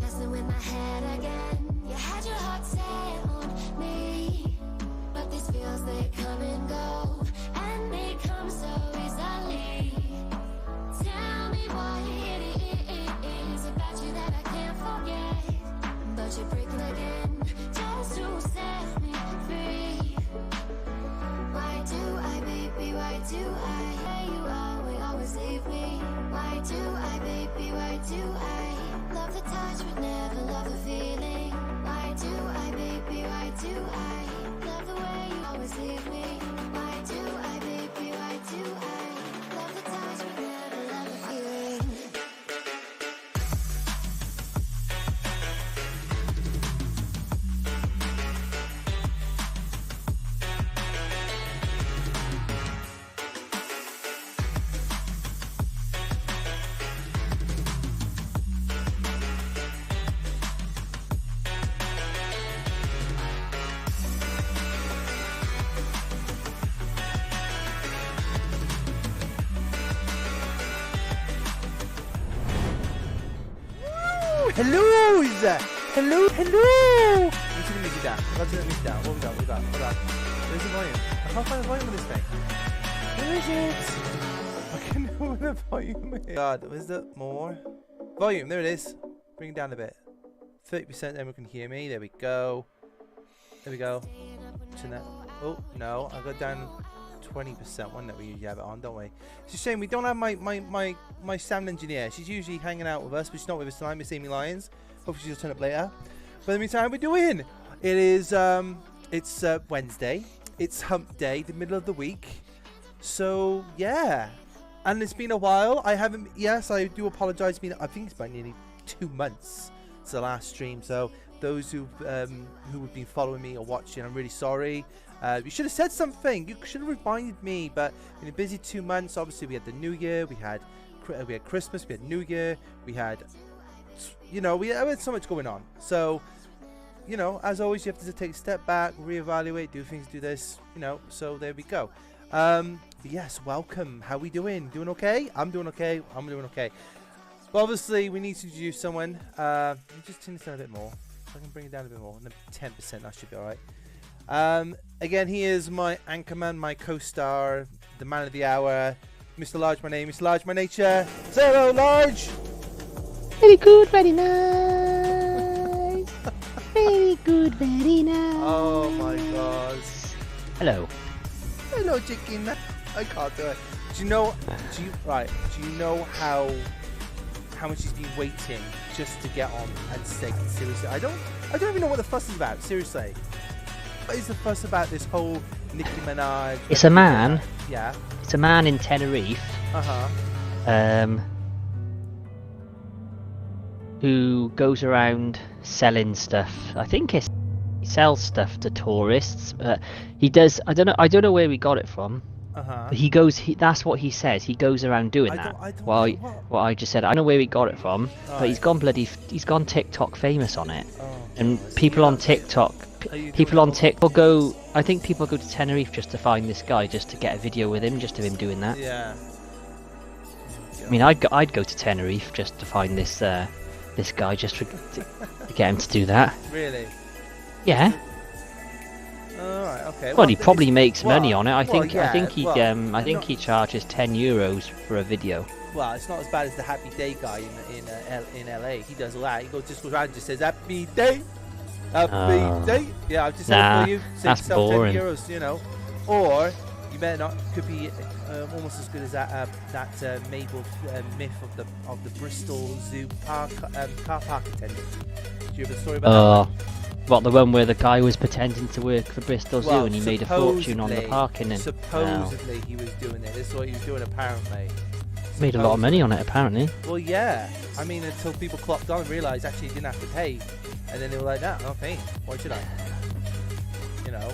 Messing with my head again. You had your heart set on me, but these feels, they come and go, and they come so easily. Tell me what it is about you that I can't forget, but you're breaking again just to set me free. Why do I, baby, why do I? You always leave me. Why do I, baby, why do I? Love the touch but never love the feeling. Why do I, baby, why do I? Love the way you always leave me. Why do I, baby, why do I? Love the touch but never love the feeling. hello! Hello! Hello! You turn the music down. I'll turn the music down. What we got? Hold on. Where's the volume? I can't find the volume on this thing. Where is it? I can't know where the volume is. God, where's the more? Volume, there it is. Bring it down a bit. 30%, then we can hear me. There we go. There we go. Turn that. Oh, no. I got down 20%. One that we usually have it on, don't we? It's a shame we don't have my sound engineer. She's usually hanging out with us, but she's not with us tonight. Miss Amy Lyons. Hopefully she'll turn up later. But in the meantime, how we doing? It is, it's Wednesday. It's hump day, the middle of the week. So, yeah. And it's been a while. I haven't, yes, I do apologize. I think it's about nearly 2 months since the last stream. So, those who have been following me or watching, I'm really sorry. You should have said something. You should have reminded me. But in a busy 2 months, obviously we had the New Year, we had Christmas, we had New Year, we had, you know, we had so much going on. So, you know, as always, you have to take a step back, reevaluate, do things, do this, you know. So there we go. But yes, welcome. How we doing? Doing okay? I'm doing okay. I'm doing okay. But obviously, we need to introduce someone. Let me just turn this down a bit more. So I can bring it down a bit more. 10%, that should be all right. Again, he is my anchorman, my co-star, the man of the hour, Mr. Large, my name, Mr. Large, my nature. Say hello, Large! Very good, very nice. Very good, very nice. Oh my god. Hello. Hello, chicken. I can't do it. Do you know how much he's been waiting just to get on and say seriously? I don't even know what the fuss is about, seriously. What is the fuss about this whole Nicki Minaj? It's a man. Yeah. It's a man in Tenerife. Who goes around selling stuff. I think he sells stuff to tourists. He does. I don't know where we got it from. But he goes. That's what he says. He goes around doing that. What I just said. I don't know where he got it from. But he's gone He's gone TikTok famous on it. And people on TikTok. People on TikTok go. I think people go to Tenerife just to find this guy, just to get a video with him, just of him doing that. Yeah. I mean, I'd go to Tenerife just to find this guy, just to get him to do that. Really? Yeah. Alright, okay. Well, he probably makes money on it. I think he charges €10 for a video. Well, it's not as bad as the Happy Day guy in LA. He does all that. He just goes around and just says Happy Day. Happy Day. Yeah, I've just said for you. That's boring. €10, you know. Or you better not. Could be almost as good as that Mabel myth of the Bristol Zoo car park attendant. Do you have a story about that? What, the one where the guy was pretending to work for Bristol Zoo and he made a fortune on the parking? And supposedly he was doing it. This is what he was doing apparently. Made a lot of money on it apparently. Well, yeah. I mean, until people clocked on and realised actually he didn't have to pay, and then they were like, "Nah, I'm not paying. Why should I?" You know.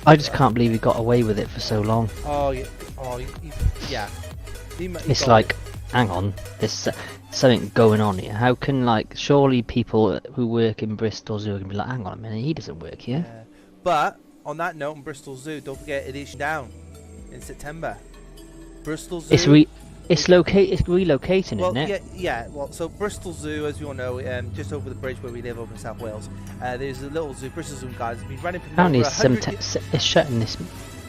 I just can't believe he got away with it for so long. Oh yeah. Yeah. It's like, hang on, there's something going on here. How can, like, surely people who work in Bristol Zoo can be like, hang on a minute, he doesn't work here. Yeah. But on that note, in Bristol Zoo, don't forget it is down in September. Bristol Zoo. It's relocating, well, isn't it? Yeah. Well, so Bristol Zoo, as we all know, just over the bridge where we live over in South Wales, there's a little zoo, Bristol Zoo, guys. It's been running for apparently over 100 years. It's shutting this.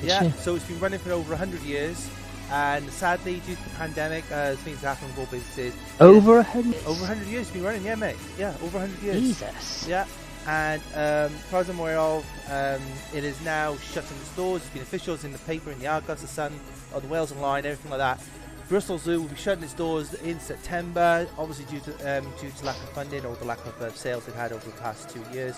Yeah. So it's been running for over 100 years. And sadly, due to the pandemic, things happen with all businesses. Over 100? Over 100 years it's been running, yeah, mate. Yeah, over 100 years. Jesus. Yeah. And as far as I'm aware of, it is now shutting its doors. It's been official, it's in the paper, in the Argos, the Sun, or the Wales Online, everything like that. Bristol Zoo will be shutting its doors in September, obviously due to lack of funding or the lack of sales they've had over the past 2 years.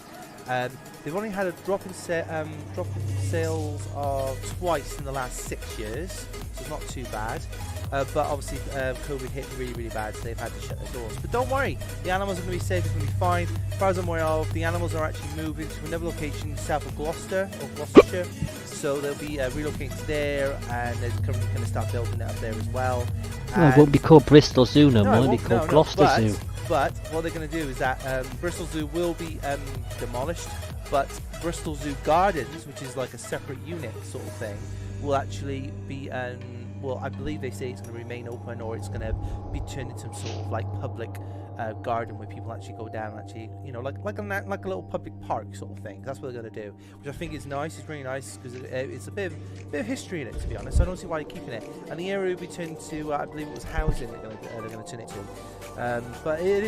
They've only had a drop in sales of twice in the last 6 years, so it's not too bad. But obviously COVID hit really, really bad, so they've had to shut their doors. But don't worry, the animals are going to be safe, it's going to be fine. As far as I'm aware of, the animals are actually moving to another location south of Gloucester, or Gloucestershire. So they'll be relocating there, and they're currently going to start building it up there as well. Well, it won't be called Bristol Zoo no more, it'll be called Gloucester Zoo. But what they're going to do is that Bristol Zoo will be demolished, but Bristol Zoo Gardens, which is like a separate unit sort of thing, will actually be well, I believe they say it's going to remain open, or it's going to be turned into some sort of like public garden where people actually go down, and actually, you know, like a little public park sort of thing. That's what they're going to do, which I think is nice. It's really nice because it's a bit of history in it, to be honest. So I don't see why they're keeping it. And the area will be turned to, I believe it was housing they're going to turn it to. But it is